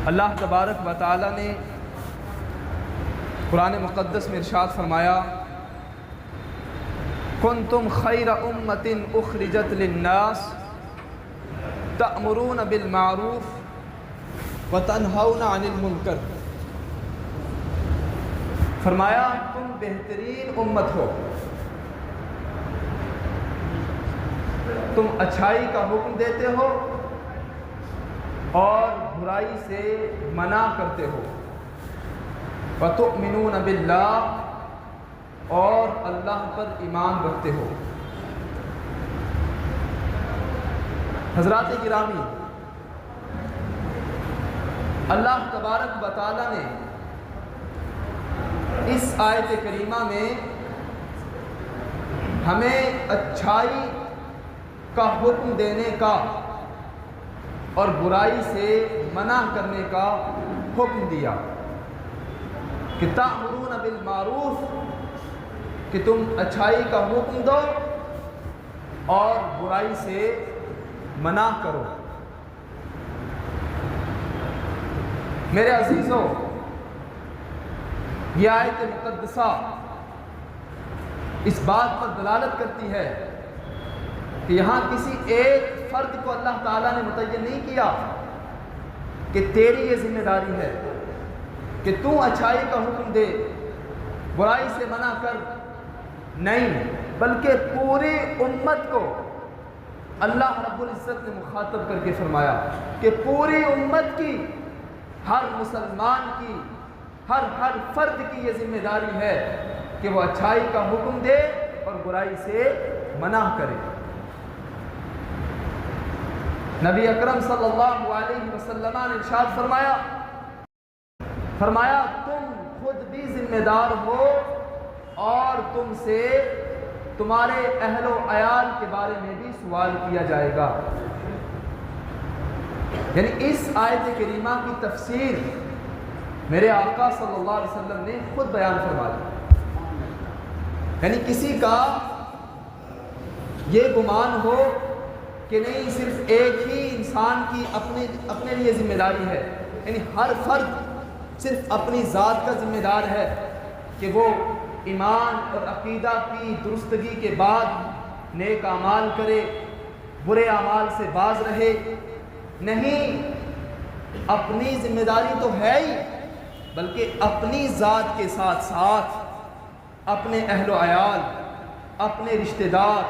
اللہ تبارک و تعالی نے قرآن مقدس میں ارشاد فرمایا کنتم خیر امۃ اخرجت للناس تأمرون بالمعروف وتنہون عن المنکر۔ فرمایا تم بہترین امت ہو، تم اچھائی کا حکم دیتے ہو اور برائی سے منع کرتے ہو، وتؤمنون باللہ اور اللہ پر ایمان رکھتے ہو۔ حضرات گرامی، اللہ تبارک و تعالی نے اس آیت کریمہ میں ہمیں اچھائی کا حکم دینے کا اور برائی سے منع کرنے کا حکم دیا کہ تأمرون بالمعروف، کہ تم اچھائی کا حکم دو اور برائی سے منع کرو۔ میرے عزیزوں، یہ آیت مقدسہ اس بات پر دلالت کرتی ہے کہ یہاں کسی ایک فرد کو اللہ تعالیٰ نے متعین نہیں کیا کہ تیری یہ ذمہ داری ہے کہ تو اچھائی کا حکم دے، برائی سے منع کر، نہیں، بلکہ پوری امت کو اللہ رب العزت نے مخاطب کر کے فرمایا کہ پوری امت کی، ہر مسلمان کی، ہر فرد کی یہ ذمہ داری ہے کہ وہ اچھائی کا حکم دے اور برائی سے منع کرے۔ نبی اکرم صلی اللہ علیہ وسلم نے ارشاد فرمایا تم خود بھی ذمہ دار ہو اور تم سے تمہارے اہل و عیال کے بارے میں بھی سوال کیا جائے گا۔ یعنی اس آیت کریمہ کی تفسیر میرے آقا صلی اللہ علیہ وسلم نے خود بیان فرما دی۔ یعنی کسی کا یہ گمان ہو کہ نہیں صرف ایک ہی انسان کی اپنے لیے ذمہ داری ہے، یعنی ہر فرد صرف اپنی ذات کا ذمہ دار ہے کہ وہ ایمان اور عقیدہ کی درستگی کے بعد نیک اعمال کرے، برے اعمال سے باز رہے۔ نہیں، اپنی ذمہ داری تو ہے ہی، بلکہ اپنی ذات کے ساتھ ساتھ اپنے اہل و عیال، اپنے رشتہ دار،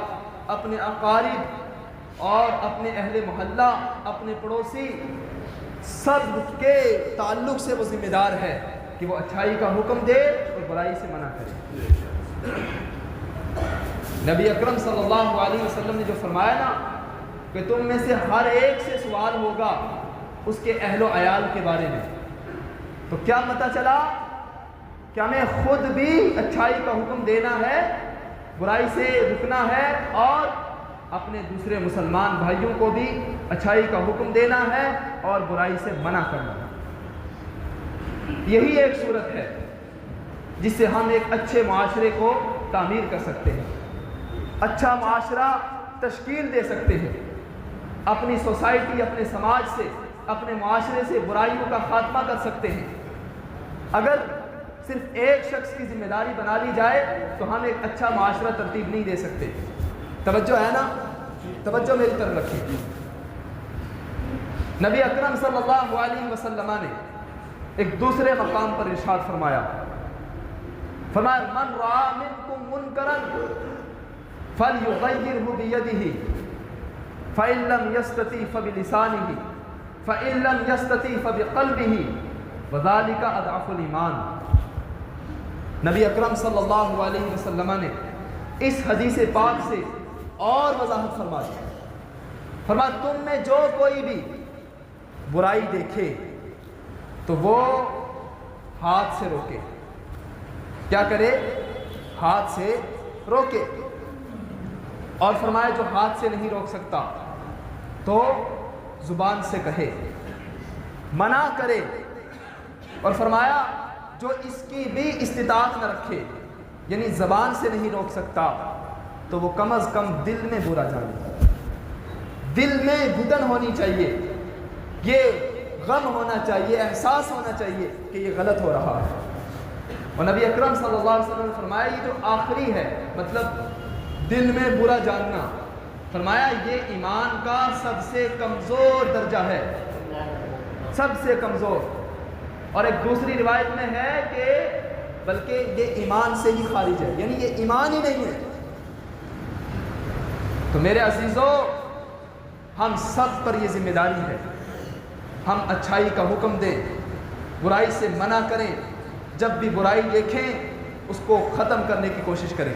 اپنے اقارب اور اپنے اہل محلہ، اپنے پڑوسی، سب کے تعلق سے وہ ذمہ دار ہے کہ وہ اچھائی کا حکم دے اور برائی سے منع کرے۔ نبی اکرم صلی اللہ علیہ وسلم نے جو فرمایا نا کہ تم میں سے ہر ایک سے سوال ہوگا اس کے اہل و عیال کے بارے میں، تو کیا پتہ چلا کہ ہمیں خود بھی اچھائی کا حکم دینا ہے، برائی سے رکنا ہے اور اپنے دوسرے مسلمان بھائیوں کو بھی اچھائی کا حکم دینا ہے اور برائی سے منع کرنا ہے۔ یہی ایک صورت ہے جس سے ہم ایک اچھے معاشرے کو تعمیر کر سکتے ہیں، اچھا معاشرہ تشکیل دے سکتے ہیں، اپنی سوسائٹی، اپنے سماج سے، اپنے معاشرے سے برائیوں کا خاتمہ کر سکتے ہیں۔ اگر صرف ایک شخص کی ذمہ داری بنا لی جائے تو ہم ایک اچھا معاشرہ ترتیب نہیں دے سکتے۔ توجہ ہے نا؟ توجہ میری طرف رکھیے۔ نبی اکرم صلی اللہ علیہ وسلم نے ایک دوسرے مقام پر ارشاد فرمایا من رأى منکم منکرا فلیغیرہ بیدہ فإن لم یستطع فبلسانہ فإن لم یستطع فبقلبہ وذلک اضعف الایمان۔ نبی اکرم صلی اللہ علیہ وسلم نے اس حدیث پاک سے اور وضاحت فرمایا تم میں جو کوئی بھی برائی دیکھے تو وہ ہاتھ سے روکے۔ کیا کرے؟ ہاتھ سے روکے۔ اور فرمایا جو ہاتھ سے نہیں روک سکتا تو زبان سے کہے، منع کرے۔ اور فرمایا جو اس کی بھی استطاعت نہ رکھے، یعنی زبان سے نہیں روک سکتا، تو وہ کم از کم دل میں برا جانے، دل میں گھٹن ہونی چاہیے، یہ غم ہونا چاہیے، احساس ہونا چاہیے کہ یہ غلط ہو رہا ہے۔ اور نبی اکرم صلی اللہ علیہ وسلم نے فرمایا یہ جو آخری ہے، مطلب دل میں برا جاننا، فرمایا یہ ایمان کا سب سے کمزور درجہ ہے، سب سے کمزور۔ اور ایک دوسری روایت میں ہے کہ بلکہ یہ ایمان سے ہی خارج ہے، یعنی یہ ایمان ہی نہیں ہے۔ تو میرے عزیزو، ہم سب پر یہ ذمہ داری ہے، ہم اچھائی کا حکم دیں، برائی سے منع کریں، جب بھی برائی دیکھیں اس کو ختم کرنے کی کوشش کریں۔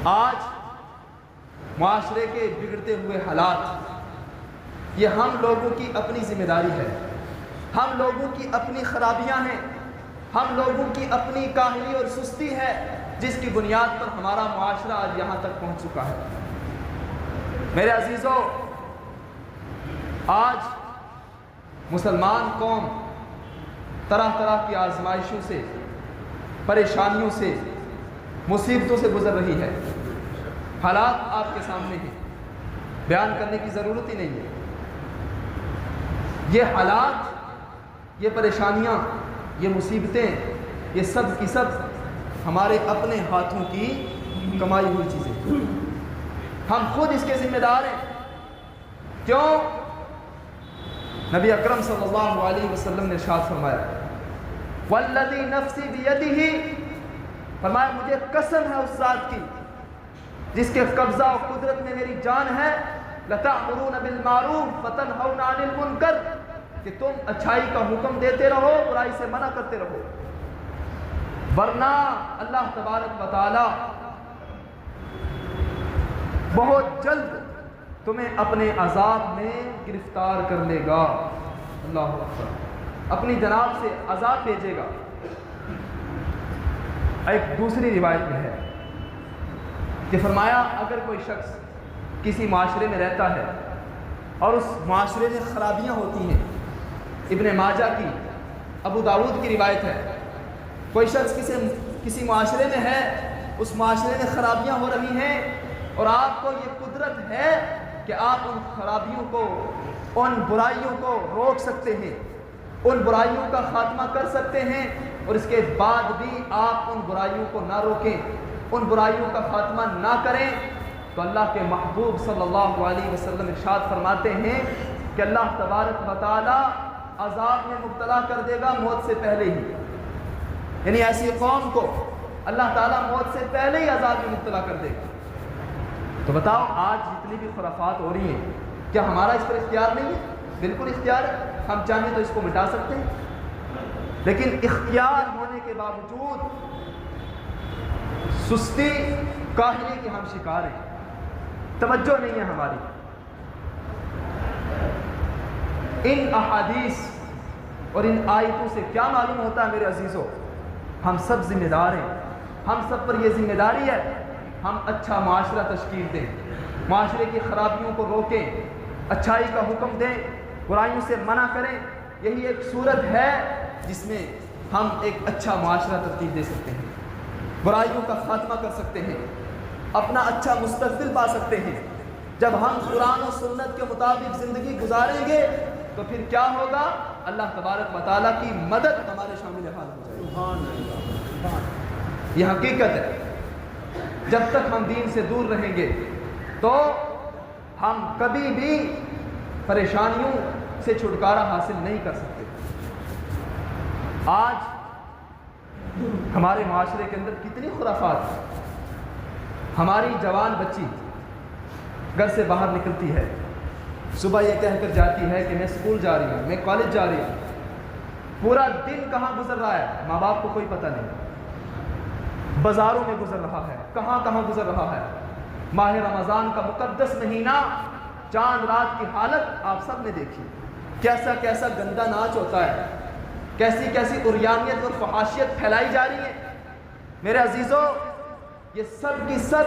آج معاشرے کے بگڑتے ہوئے حالات، یہ ہم لوگوں کی اپنی ذمہ داری ہے، ہم لوگوں کی اپنی خرابیاں ہیں، ہم لوگوں کی اپنی کاہلی اور سستی ہے، جس کی بنیاد پر ہمارا معاشرہ آج یہاں تک پہنچ چکا ہے۔ میرے عزیزو، آج مسلمان قوم طرح طرح کی آزمائشوں سے، پریشانیوں سے، مصیبتوں سے گزر رہی ہے۔ حالات آپ کے سامنے ہیں، بیان کرنے کی ضرورت ہی نہیں ہے۔ یہ حالات، یہ پریشانیاں، یہ مصیبتیں، یہ سب کی سب ہمارے اپنے ہاتھوں کی کمائی ہوئی چیزیں، ہم خود اس کے ذمہ دار ہیں۔ کیوں؟ نبی اکرم صلی اللہ علیہ وسلم نے ارشاد فرمایا، والذی نفسی بیدہ، فرمایا مجھے قسم ہے اس ذات کی جس کے قبضہ و قدرت میں میری جان ہے، لتأمرون بالمعروف وتنہون عن المنکر، کہ تم اچھائی کا حکم دیتے رہو، برائی سے منع کرتے رہو، ورنہ اللہ تبارک و تعالی بہت جلد تمہیں اپنے عذاب میں گرفتار کر لے گا۔ اللہ اکبر، اپنی جناب سے عذاب بھیجے گا۔ ایک دوسری روایت میں ہے کہ فرمایا اگر کوئی شخص کسی معاشرے میں رہتا ہے اور اس معاشرے میں خرابیاں ہوتی ہیں، ابن ماجہ کی، ابو داؤد کی روایت ہے، کوئی شخص کسی معاشرے میں ہے، اس معاشرے میں خرابیاں ہو رہی ہیں اور آپ کو یہ قدرت ہے کہ آپ ان خرابیوں کو، ان برائیوں کو روک سکتے ہیں، ان برائیوں کا خاتمہ کر سکتے ہیں، اور اس کے بعد بھی آپ ان برائیوں کو نہ روکیں، ان برائیوں کا خاتمہ نہ کریں، تو اللہ کے محبوب صلی اللہ علیہ وسلم ارشاد فرماتے ہیں کہ اللہ تبارک و تعالی عذاب میں مبتلا کر دے گا موت سے پہلے ہی۔ یعنی ایسی قوم کو اللہ تعالیٰ موت سے پہلے ہی عذاب میں مبتلا کر دے گا۔ تو بتاؤ آج جتنی بھی خرافات ہو رہی ہیں، کیا ہمارا اس پر اختیار نہیں ہے؟ بالکل اختیار ہے، ہم چاہیں تو اس کو مٹا سکتے ہیں، لیکن اختیار ہونے کے باوجود سستی، کاہلی کے ہم شکار ہیں، توجہ نہیں ہے ہماری۔ ان احادیث اور ان آیتوں سے کیا معلوم ہوتا ہے میرے عزیزو؟ ہم سب ذمہ دار ہیں، ہم سب پر یہ ذمہ داری ہے، ہم اچھا معاشرہ تشکیل دیں، معاشرے کی خرابیوں کو روکیں، اچھائی کا حکم دیں، برائیوں سے منع کریں۔ یہی ایک صورت ہے جس میں ہم ایک اچھا معاشرہ ترتیب دے سکتے ہیں، برائیوں کا خاتمہ کر سکتے ہیں، اپنا اچھا مستقبل پا سکتے ہیں۔ جب ہم قرآن و سنت کے مطابق زندگی گزاریں گے تو پھر کیا ہوگا؟ اللہ تبارک و تعالیٰ کی مدد ہمارے شامل حال ہو جائے گی۔ یہ حقیقت ہے۔ جب تک ہم دین سے دور رہیں گے تو ہم کبھی بھی پریشانیوں سے چھٹکارا حاصل نہیں کر سکتے۔ آج ہمارے معاشرے کے اندر کتنی خرافات ہیں۔ ہماری جوان بچی گھر سے باہر نکلتی ہے، صبح یہ کہہ کر جاتی ہے کہ میں اسکول جا رہی ہوں، میں کالج جا رہی ہوں، پورا دن کہاں گزر رہا ہے ماں باپ کو کوئی پتہ نہیں، بازاروں میں گزر رہا ہے، کہاں کہاں گزر رہا ہے۔ ماہ رمضان کا مقدس مہینہ، چاند رات کی حالت آپ سب نے دیکھی، کیسا کیسا گندا ناچ ہوتا ہے، کیسی کیسی عریانیت اور فحاشیت پھیلائی جا رہی ہے۔ میرے عزیزو، یہ سب کی سب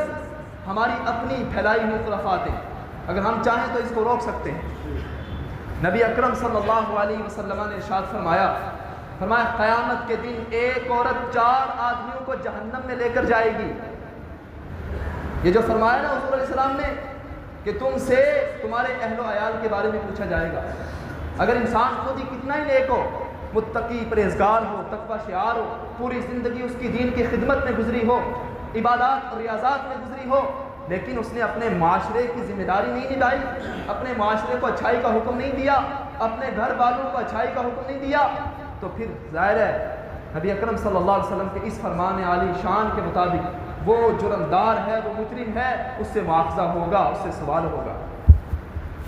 ہماری اپنی پھیلائی ہوئی خرافات ہیں، اگر ہم چاہیں تو اس کو روک سکتے ہیں۔ نبی اکرم صلی اللہ علیہ وسلم نے ارشاد فرمایا قیامت کے دن ایک عورت 4 آدمیوں کو جہنم میں لے کر جائے گی۔ یہ جو فرمایا نا حضور علیہ السلام نے کہ تم سے تمہارے اہل و عیال کے بارے میں پوچھا جائے گا، اگر انسان خود ہی کتنا ہی نیک ہو، متقی پرہیزگار ہو، تقوی شعار ہو، پوری زندگی اس کی دین کی خدمت میں گزری ہو، عبادات اور ریاضات میں گزری ہو، لیکن اس نے اپنے معاشرے کی ذمہ داری نہیں نبھائی، اپنے معاشرے کو اچھائی کا حکم نہیں دیا، اپنے گھر والوں کو اچھائی کا حکم نہیں دیا، تو پھر ظاہر ہے نبی اکرم صلی اللہ علیہ وسلم کے اس فرمان عالی شان کے مطابق وہ جرمدار ہے، وہ مجرم ہے، اس سے مواخذہ ہوگا، اس سے سوال ہوگا۔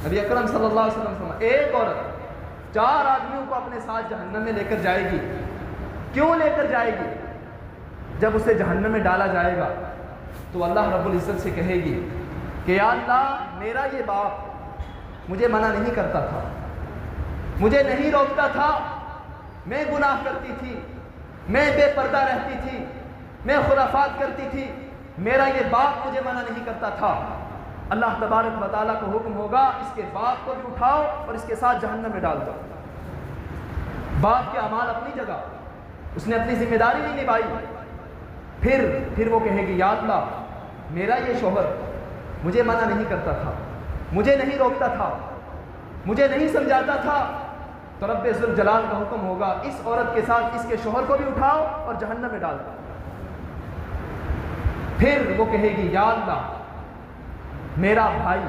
نبی اکرم صلی اللہ علیہ وسلم فرمایا ایک عورت 4 آدمیوں کو اپنے ساتھ جہنم میں لے کر جائے گی۔ کیوں لے کر جائے گی؟ جب اسے جہنم میں ڈالا جائے گا تو اللہ رب العزت سے کہے گی کہ یا اللہ، میرا یہ باپ مجھے منع نہیں کرتا تھا، مجھے نہیں روکتا تھا، میں گناہ کرتی تھی، میں بے پردہ رہتی تھی، میں خرافات کرتی تھی، میرا یہ باپ مجھے منع نہیں کرتا تھا۔ اللہ تبارک و تعالیٰ کو حکم ہوگا اس کے باپ کو بھی اٹھاؤ اور اس کے ساتھ جہنم میں ڈال دو۔ باپ کے اعمال اپنی جگہ، اس نے اپنی ذمہ داری نہیں نبھائی۔ پھر وہ کہے گی یا اللہ، میرا یہ شوہر مجھے منع نہیں کرتا تھا، مجھے نہیں روکتا تھا، مجھے نہیں سمجھاتا تھا، تو رب ذوالجلال کا حکم ہوگا اس عورت کے ساتھ اس کے شوہر کو بھی اٹھاؤ اور جہنم میں ڈال دو۔ پھر وہ کہے گی یا اللہ، میرا بھائی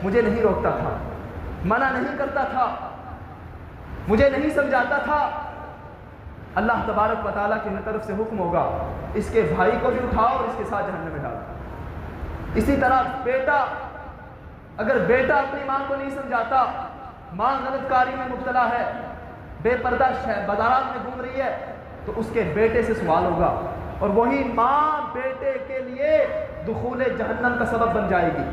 مجھے نہیں روکتا تھا، منع نہیں کرتا تھا، مجھے نہیں سمجھاتا تھا۔ اللہ تبارک و تعالیٰ کی طرف سے حکم ہوگا اس کے بھائی کو بھی اٹھاؤ اور اس کے ساتھ جہنم میں ڈالو۔ اسی طرح بیٹا، اگر بیٹا اپنی ماں کو نہیں سمجھاتا، ماں غلط کاری میں مبتلا ہے، بے پردہ بازارات میں گھوم رہی ہے، تو اس کے بیٹے سے سوال ہوگا، اور وہی ماں بیٹے کے لیے دخول جہنم کا سبب بن جائے گی۔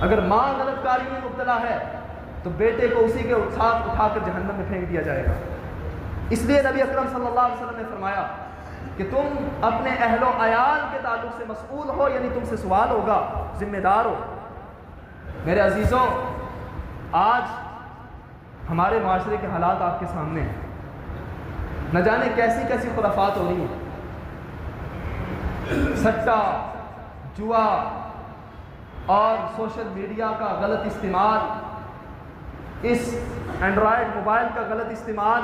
اگر ماں غلط کاری میں مبتلا ہے تو بیٹے کو اسی کے ساتھ اٹھا کر جہنم میں پھینک دیا جائے گا۔ اس لیے نبی اکرم صلی اللہ علیہ وسلم نے فرمایا کہ تم اپنے اہل و عیال کے تعلق سے مسئول ہو، یعنی تم سے سوال ہوگا، ذمہ دار ہو۔ میرے عزیزوں، آج ہمارے معاشرے کے حالات آپ کے سامنے ہیں، نہ جانے کیسی کیسی خرافات ہو رہی ہیں، سٹا، جوا اور سوشل میڈیا کا غلط استعمال، اس اینڈرائڈ موبائل کا غلط استعمال،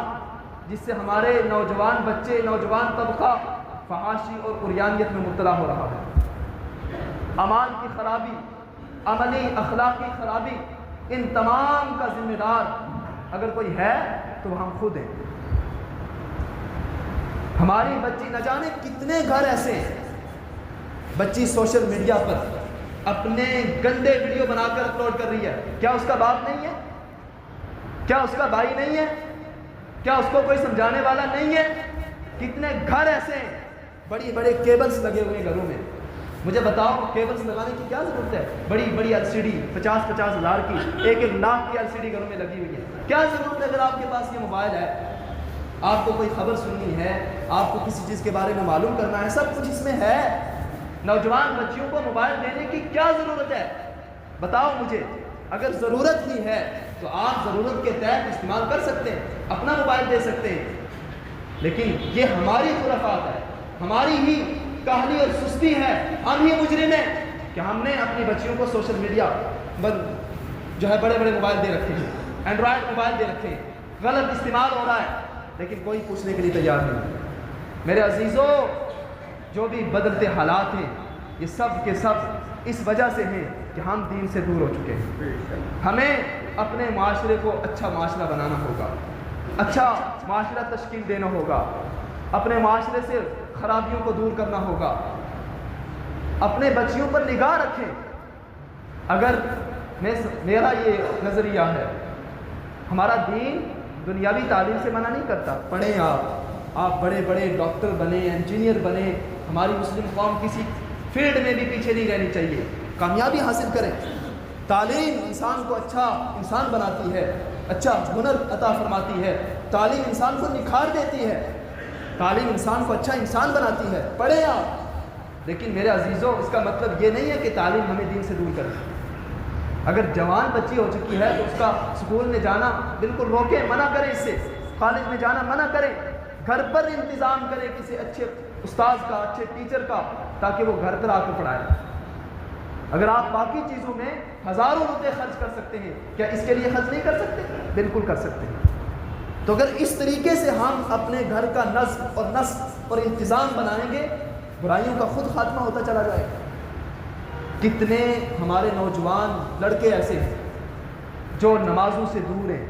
جس سے ہمارے نوجوان بچے، نوجوان طبقہ فحاشی اور عریانیت میں مبتلا ہو رہا ہے۔ اعمال کی خرابی، عملی اخلاقی خرابی، ان تمام کا ذمہ دار اگر کوئی ہے تو ہم خود ہیں۔ ہماری بچی، نہ جانے کتنے گھر ایسے ہیں، بچی سوشل میڈیا پر اپنے گندے ویڈیو بنا کر اپلوڈ کر رہی ہے۔ کیا اس کا باپ نہیں ہے؟ کیا اس کا بھائی نہیں ہے؟ کیا اس کو کوئی سمجھانے والا نہیں ہے؟ کتنے گھر ایسے ہیں، بڑی بڑے کیبلز لگے ہوئے ہیں گھروں میں۔ مجھے بتاؤ کیبلز لگانے کی کیا ضرورت ہے؟ بڑی بڑی LCD 50-50 ہزار کی، 1-1 لاکھ کی LCD گھروں میں لگی ہوئی ہے۔ کیا ضرورت ہے؟ اگر آپ کے پاس یہ موبائل ہے، آپ کو کوئی خبر سننی ہے، آپ کو کسی چیز کے بارے میں معلوم کرنا ہے، سب کچھ اس میں ہے۔ نوجوان بچیوں کو موبائل دینے کی کیا ضرورت ہے؟ بتاؤ مجھے۔ اگر ضرورت ہی ہے تو آپ ضرورت کے تحت استعمال کر سکتے ہیں، اپنا موبائل دے سکتے ہیں، لیکن یہ ہماری خرافات ہے، ہماری ہی کاہلی اور سستی ہے، ہم ہی مجرم ہیں کہ ہم نے اپنی بچیوں کو سوشل میڈیا جو ہے بڑے بڑے موبائل دے رکھے ہیں، اینڈرائڈ موبائل دے رکھے ہیں، غلط استعمال ہو رہا ہے، لیکن کوئی پوچھنے کے لیے تیار نہیں۔ میرے عزیزوں، جو بھی بدلتے حالات ہیں، یہ سب کے سب اس وجہ سے ہیں کہ ہم دین سے دور ہو چکے ہیں۔ ہمیں اپنے معاشرے کو اچھا معاشرہ بنانا ہوگا، اچھا معاشرہ تشکیل دینا ہوگا، اپنے معاشرے سے خرابیوں کو دور کرنا ہوگا، اپنے بچیوں پر نگاہ رکھیں۔ اگر میرا یہ نظریہ ہے، ہمارا دین دنیاوی تعلیم سے منع نہیں کرتا، پڑھیں آپ بڑے بڑے ڈاکٹر بنیں، انجینئر بنیں، ہماری مسلم قوم کسی فیلڈ میں بھی پیچھے نہیں رہنی چاہیے، کامیابی حاصل کریں۔ تعلیم انسان کو اچھا انسان بناتی ہے، اچھا ہنر عطا فرماتی ہے، تعلیم انسان کو نکھار دیتی ہے، تعلیم انسان کو اچھا انسان بناتی ہے، پڑھیں آپ۔ لیکن میرے عزیزوں، اس کا مطلب یہ نہیں ہے کہ تعلیم ہمیں دین سے دور کرے۔ اگر جوان بچی ہو چکی ہے تو اس کا اسکول میں جانا بالکل روکیں، منع کریں، اس سے کالج میں جانا منع کریں، گھر پر انتظام کریں کسی اچھے استاذ کا، اچھے ٹیچر کا، تاکہ وہ گھر پر آ کے پڑھائے۔ اگر آپ باقی چیزوں میں ہزاروں روپے خرچ کر سکتے ہیں، کیا اس کے لیے خرچ نہیں کر سکتے؟ بالکل کر سکتے ہیں۔ تو اگر اس طریقے سے ہم اپنے گھر کا نظم اور نسق اور انتظام بنائیں گے، برائیوں کا خود خاتمہ ہوتا چلا جائے گا۔ کتنے ہمارے نوجوان لڑکے ایسے ہیں جو نمازوں سے دور ہیں،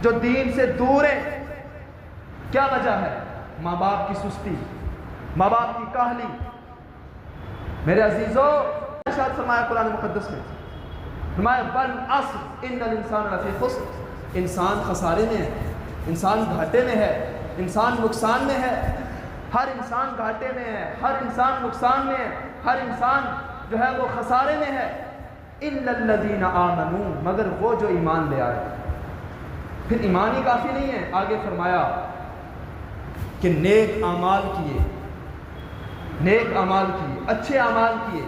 جو دین سے دور ہیں۔ کیا وجہ ہے؟ ماں باپ کی سستی، ماں باپ کی کاہلی۔ میرے عزیزو، ارشاد فرمایا قرآن مقدس میں، فرمایا والعصر ان الانسان لفی خسر، انسان خسارے میں ہے، انسان گھاٹے میں ہے، انسان نقصان میں ہے۔ ہر انسان گھاٹے میں ہے، ہر انسان نقصان میں ہے، ہر انسان جو ہے وہ خسارے میں ہے، الا الذین آمنوا، مگر وہ جو ایمان لے آئے۔ پھر ایمان ہی کافی نہیں ہے، آگے فرمایا کہ نیک اعمال کیے، نیک اعمال کیے، اچھے اعمال کیے،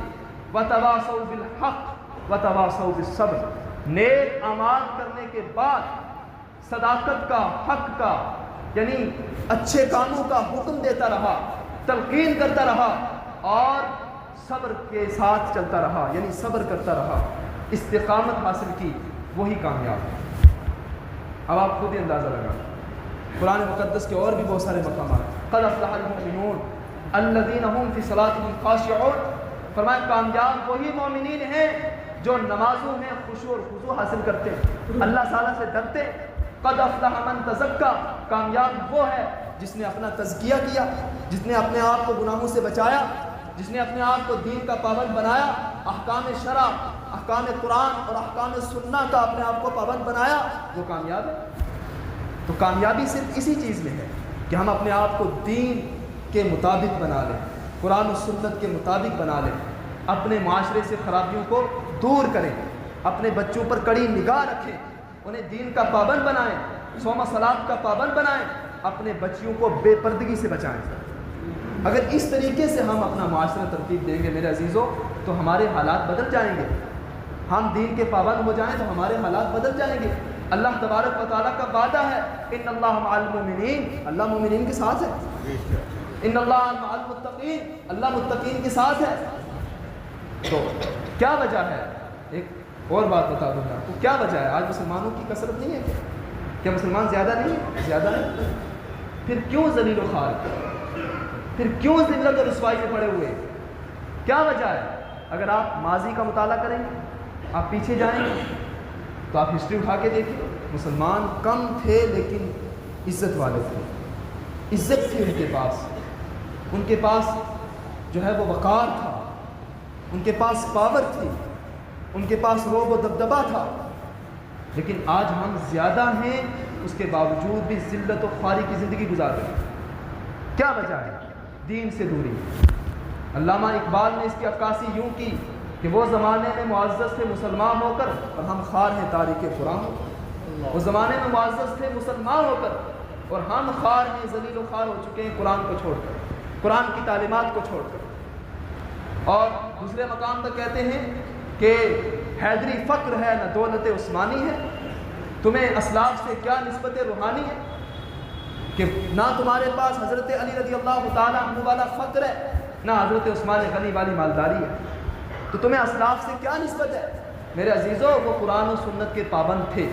وتواصوا بالحق وتواصوا بالصبر۔ نیک اعمال کرنے کے بعد صداقت کا، حق کا، یعنی اچھے کاموں کا حکم دیتا رہا، تلقین کرتا رہا، اور صبر کے ساتھ چلتا رہا، یعنی صبر کرتا رہا، استقامت حاصل کی، وہی کامیاب ہے۔ اب آپ خود ہی اندازہ لگا، قرآن مقدس کے اور بھی بہت سارے مقامات، قد افلح المؤمنون الذین هم فی صلاتهم خاشعون، فرمایا کامیاب وہی مومنین ہیں جو نمازوں میں خشوع اور خضوع حاصل کرتے، اللہ تعالیٰ سے ڈرتے۔ قد افلح من تزکا، کامیاب وہ ہے جس نے اپنا تزکیہ کیا، جس نے اپنے آپ کو گناہوں سے بچایا، جس نے اپنے آپ کو دین کا پابند بنایا، احکام شرع، احکام قرآن اور احکام سنہ کا اپنے آپ کو پابند بنایا، وہ کامیاب ہے۔ تو کامیابی صرف اسی چیز میں ہے کہ ہم اپنے آپ کو دین کے مطابق بنا لیں، قرآن و سنت کے مطابق بنا لیں، اپنے معاشرے سے خرابیوں کو دور کریں، اپنے بچوں پر کڑی نگاہ رکھیں، انہیں دین کا پابند بنائیں، صوم و صلاۃ کا پابند بنائیں، اپنے بچیوں کو بے پردگی سے بچائیں۔ اگر اس طریقے سے ہم اپنا معاشرہ ترتیب دیں گے میرے عزیزوں، تو ہمارے حالات بدل جائیں گے۔ ہم دین کے پابند ہو جائیں تو ہمارے حالات بدل جائیں گے۔ اللہ تبارک و تعالیٰ کا وعدہ ہے، ان اللہ مع المؤمنین، اللہ مومنین کے ساتھ ہے، ان اللہ مع المتقین، اللہ متقین کے ساتھ ہے۔ تو کیا وجہ ہے؟ ایک اور بات بتا دوں میں آپ کو، کیا وجہ ہے؟ آج مسلمانوں کی کثرت نہیں ہے کیا مسلمان زیادہ نہیں ہے؟ زیادہ نہیں۔ پھر کیوں ذلیل و خوار، پھر کیوں ذلت اور رسوائی میں پڑے ہوئے؟ کیا وجہ ہے؟ اگر آپ ماضی کا مطالعہ کریں گے، آپ پیچھے جائیں گے تو آپ ہسٹری اٹھا کے دیکھیں، مسلمان کم تھے لیکن عزت والے تھے، عزت تھی ان کے پاس جو ہے وہ وقار تھا، ان کے پاس پاور تھی، ان کے پاس رعب و دبدبہ تھا۔ لیکن آج ہم زیادہ ہیں، اس کے باوجود بھی ذلت و خواری کی زندگی گزار رہے ہیں۔ کیا وجہ ہے؟ دین سے دوری۔ علامہ اقبال نے اس کی عکاسی یوں کی کہ وہ زمانے میں معزز تھے مسلمان ہو کر، اور ہم خوار ہیں تاریخ قرآن ہو کر۔ وہ زمانے میں معزز تھے مسلمان ہو کر، اور ہم خوار ہیں، ذلیل و خوار ہو چکے ہیں قرآن کو چھوڑ کر، قرآن کی تعلیمات کو چھوڑ کر۔ اور دوسرے مقام پر کہتے ہیں کہ حیدری فقر ہے نہ دولت عثمانی ہے، تمہیں اسلاف سے کیا نسبت روحانی ہے، کہ نہ تمہارے پاس حضرت علی رضی اللہ تعالیٰ عنہ والا فقر ہے، نہ حضرت عثمان غنی والی مالداری ہے، تو تمہیں اسلاف سے کیا نسبت ہے؟ میرے عزیزو، وہ قرآن و سنت کے پابند تھے،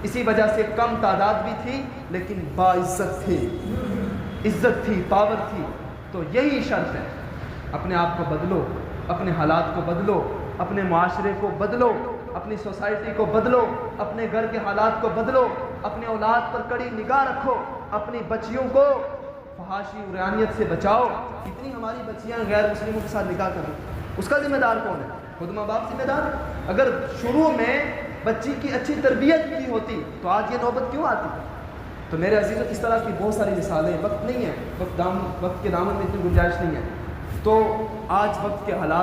اسی وجہ سے کم تعداد بھی تھی لیکن باعزت تھے، عزت تھی، پاور تھی۔ تو یہی شرط ہے، اپنے آپ کو بدلو، اپنے حالات کو بدلو، اپنے معاشرے کو بدلو، اپنی سوسائٹی کو بدلو، اپنے گھر کے حالات کو بدلو، اپنے اولاد پر کڑی نگاہ رکھو، اپنی بچیوں کو فحاشی عریانیت سے بچاؤ۔ اتنی ہماری بچیاں غیر مسلموں کے ساتھ نکاح کریں، اس کا ذمہ دار کون ہے؟ خود ماں باپ ذمہ دار ہے۔ اگر شروع میں بچی کی اچھی تربیت کی ہوتی تو آج یہ نوبت کیوں آتی؟ تو میرے عزیزوں، اس طرح کی بہت ساری مثالیں، وقت نہیں ہے، وقت کے دامن میں اتنی گنجائش نہیں ہے، تو آج وقت کے حالات